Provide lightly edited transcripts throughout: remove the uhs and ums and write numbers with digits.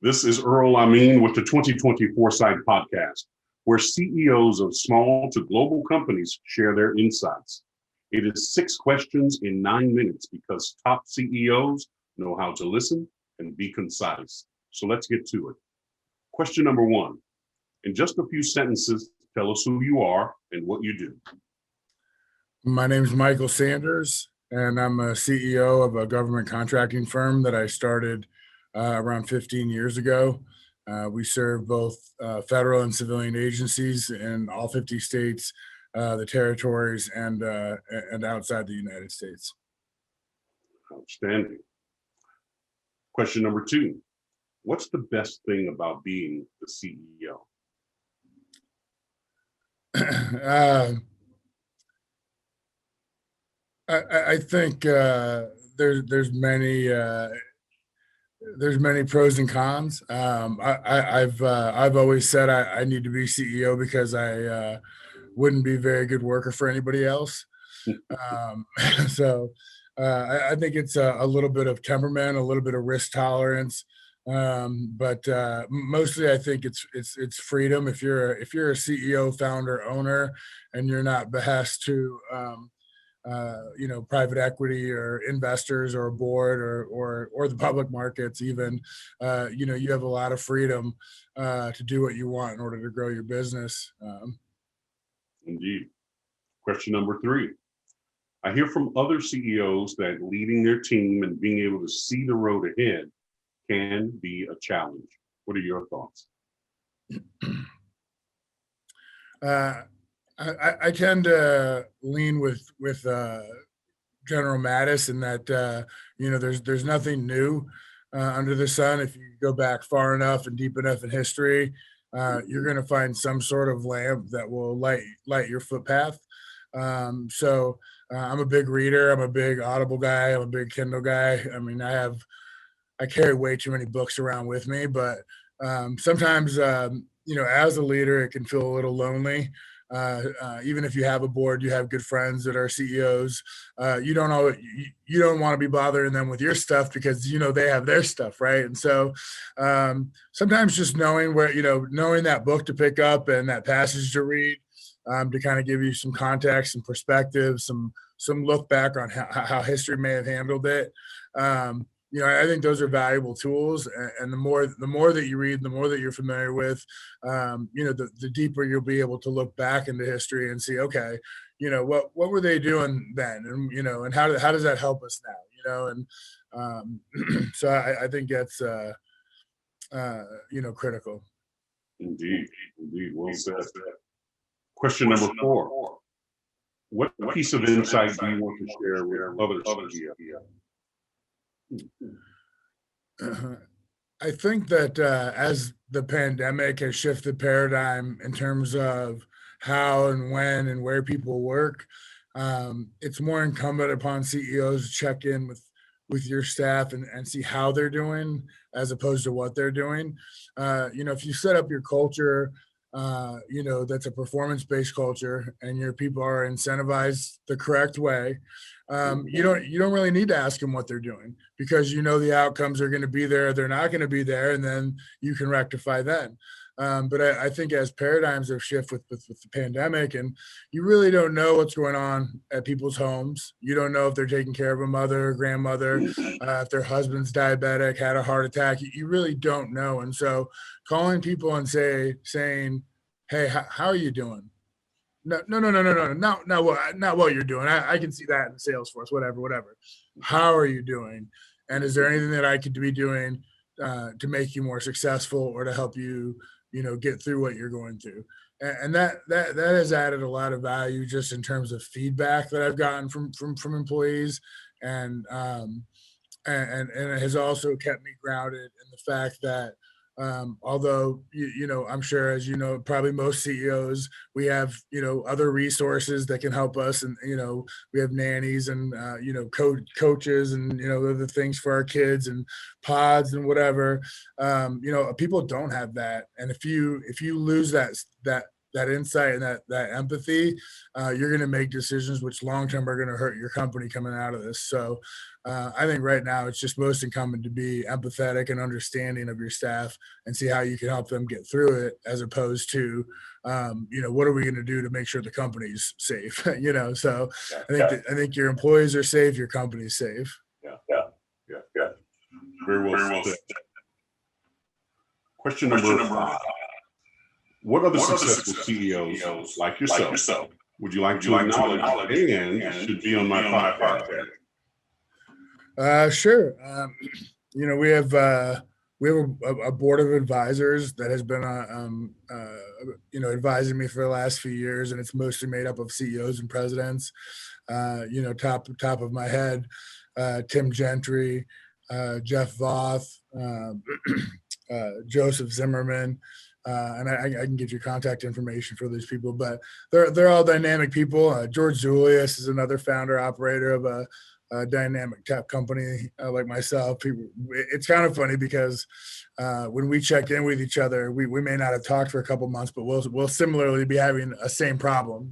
This is Earl Amin with the 2020 Foresight Podcast, where CEOs of small to global companies share their insights. It is 6 questions in 9 minutes because top CEOs know how to listen and be concise. So let's get to it. Question number 1. In just a few sentences, tell us who you are and what you do. My name is Michael Sanders, and I'm a CEO of a government contracting firm that I started around 15 years ago. We serve both federal and civilian agencies in all 50 states, the territories, and outside the United States. Outstanding. Question number 2. What's the best thing about being the CEO? I think there's many pros and cons. I've always said I need to be CEO because I wouldn't be a very good worker for anybody else. So I think it's a little bit of temperament, a little bit of risk tolerance, but mostly I think it's freedom. If you're a CEO, founder, owner, and you're not behest to private equity or investors or a board or the public markets even, you have a lot of freedom to do what you want in order to grow your business. Indeed. Question number 3. I hear from other CEOs that leading their team and being able to see the road ahead can be a challenge. What are your thoughts? I tend to lean with General Mattis in that there's nothing new under the sun. If you go back far enough and deep enough in history, you're going to find some sort of lamp that will light your footpath. So I'm a big reader. I'm a big Audible guy. I'm a big Kindle guy. I mean, I carry way too many books around with me, but sometimes as a leader, it can feel a little lonely. Even if you have a board, you have good friends that are CEOs. You don't want to be bothering them with your stuff because they have their stuff, right? And so sometimes just knowing knowing that book to pick up and that passage to read to kind of give you some context and perspective, some look back on how history may have handled it. I think those are valuable tools, and the more that you read, the more that you're familiar with, the deeper you'll be able to look back into history and see, okay, what were they doing then, and how does that help us now, and so I think that's critical. Indeed, well said. Question number 4. What piece of insight do you want to share with others here? I think that as the pandemic has shifted paradigm in terms of how and when and where people work, it's more incumbent upon CEOs to check in with your staff and see how they're doing as opposed to what they're doing. If you set up your culture, that's a performance-based culture and your people are incentivized the correct way, you don't really need to ask them what they're doing because the outcomes are going to be there, they're not going to be there, and then you can rectify then. But I think as paradigms have shifted with the pandemic, and you really don't know what's going on at people's homes. You don't know if they're taking care of a mother or grandmother, if their husband's diabetic, had a heart attack. You really don't know. And so calling people and saying, hey, how are you doing? No, not what you're doing. I can see that in Salesforce, whatever. How are you doing? And is there anything that I could be doing to make you more successful or to help you, get through what you're going through? And that has added a lot of value just in terms of feedback that I've gotten from employees, and it has also kept me grounded in the fact that although, I'm sure, as probably most CEOs, we have, other resources that can help us. And, we have nannies and, coaches and, other things for our kids and pods and whatever. People don't have that. And if you lose that that insight and that empathy, you're going to make decisions which long term are going to hurt your company coming out of this. So I think right now it's just most incumbent to be empathetic and understanding of your staff and see how you can help them get through it, as opposed to what are we going to do to make sure the company's safe? So I think your employees are safe, your company's safe. Yeah. Very well said. Question number 5. What other successful CEOs like yourself would you like to acknowledge and should be on my podcast? Sure. We have a board of advisors that has been advising me for the last few years, and it's mostly made up of CEOs and presidents. Top of my head, Tim Gentry, Jeff Voth, Joseph Zimmerman, and I can get you contact information for these people, but they're all dynamic people. George Julius is another founder operator of a dynamic tech company like myself. It's kind of funny because when we check in with each other, we may not have talked for a couple months, but we'll similarly be having a same problem,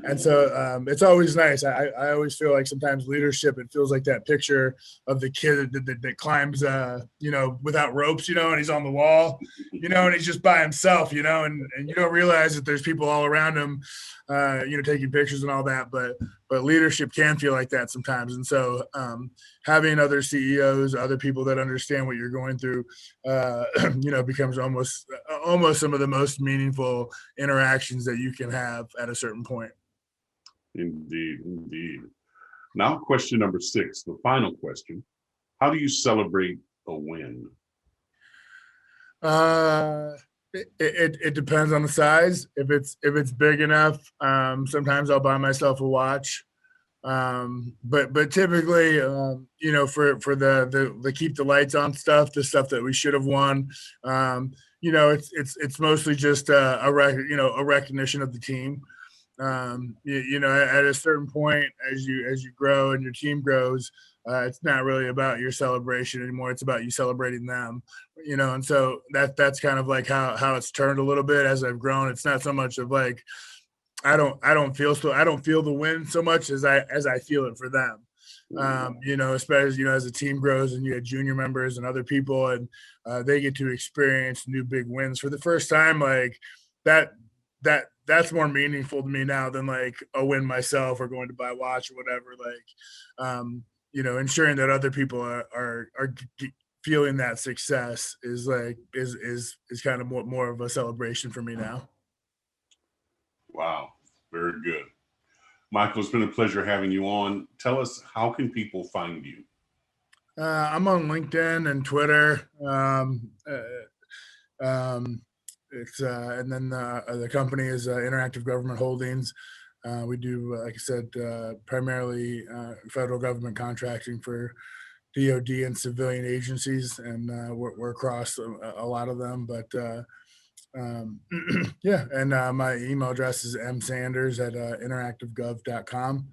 And so it's always nice. I always feel like sometimes leadership, it feels like that picture of the kid that climbs, without ropes, and he's on the wall, and he's just by himself, and you don't realize that there's people all around him, taking pictures and all that, but leadership can feel like that sometimes. And so having other CEOs, other people that understand what you're going through, becomes almost some of the most meaningful interactions that you can have at a certain point. Indeed. Now, question number 6, the final question. How do you celebrate a win? It depends on the size. If it's big enough, sometimes I'll buy myself a watch. But typically, for the keep the lights on stuff, the stuff that we should have won, it's mostly just a recognition of the team. At a certain point, as you grow and your team grows, it's not really about your celebration anymore. It's about you celebrating them, and so that's kind of like how it's turned a little bit as I've grown. It's not so much of like, I don't feel the win so much as I feel it for them. Especially, as the team grows and you have junior members and other people, and they get to experience new big wins for the first time, like that's more meaningful to me now than like a win myself or going to buy a watch or whatever. Like, ensuring that other people are feeling that success is kind of more of a celebration for me now. Wow, very good. Michael, it's been a pleasure having you on. Tell us, how can people find you? I'm on LinkedIn and Twitter. It's and then the company is Interactive Government Holdings. We do, like I said, primarily federal government contracting for DoD and civilian agencies, and we're across a lot of them. But and my email address is msanders@interactivegov.com,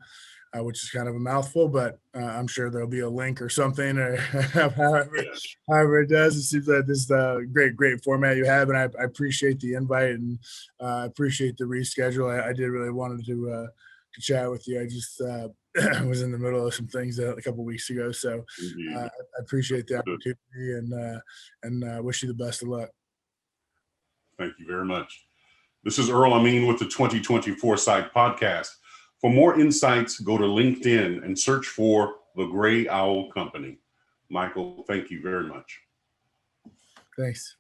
which is kind of a mouthful, but I'm sure there'll be a link or something, or however it does. It seems like this is a great format you have, and I appreciate the invite, and I appreciate the reschedule. I did really wanted to chat with you. I just was in the middle of some things a couple of weeks ago, so I appreciate the opportunity, and wish you the best of luck. Thank you very much. This is Earl Amin with the 2020 Foresight Podcast. For more insights, go to LinkedIn and search for The Gray Owl Company. Michael, thank you very much. Thanks.